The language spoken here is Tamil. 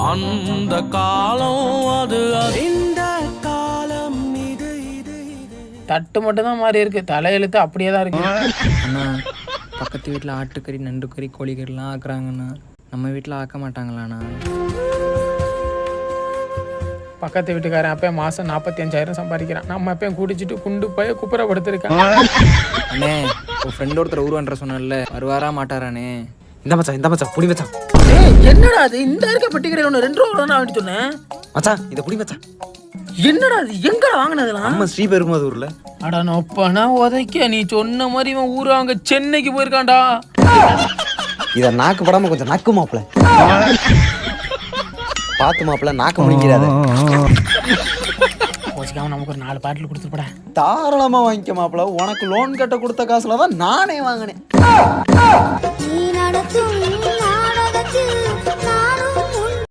அந்த காலம் அது இந்த காலம் இது இது இது. தட்டு மட்டும் தான் மாறி இருக்கு, தலையெழுத்து அப்படியே தான் இருக்கு. அண்ணா பக்கத்து வீட்டில் ஆட்டுக்கறி நண்டு கறி கோழிக்கறிலாம் ஆக்குறாங்கண்ணா, நம்ம வீட்டில் ஆக்க மாட்டாங்களாண்ணா? பக்கத்து வீட்டுக்காரன் அப்பயும் மாதம் 45,000 சம்பாதிக்கிறான். நம்ம அப்பயும் குடிச்சிட்டு குண்டு போய் குப்புறப்படுத்திருக்கான். அண்ணே உன் ஃப்ரெண்ட் ஒருத்தர் ஊருவன்ற சொன்னல, வருவாரா மாட்டாரானே? இந்த மச்சான் புடி மச்சான். என்னடா அது இந்த இருக்க பெட்டிக்கிற ஒன்று 2 ரூபா தான் வாங்கிட்டு சொன்னேன் மச்சான் இதை புடி மச்சான். என்னடா அது எங்கடா வாங்கினதுலாம்? நம்ம ஸ்ரீபெரும்புதூர்ல. அடா நொப்பனா உதைக்க, நீ சொன்ன மாதிரி இவன் ஊரு அங்க சென்னைக்கு போயிருக்கான்டா. இதை நாக்கு படாம கொஞ்சம் நக்கு மாப்பிள, பார்த்து மாப்பிள நாக்க முடிங்கிறாத. கோச்சிக்காம நமக்கு ஒரு 4 பாட்டில் கொடுத்துப்படா. தாராளமா வாங்கிக்க மாப்பிள, உனக்கு லோன் கட்ட கொடுத்த காசுல தான் நானே வாங்கினேன். நீ நடத்தும்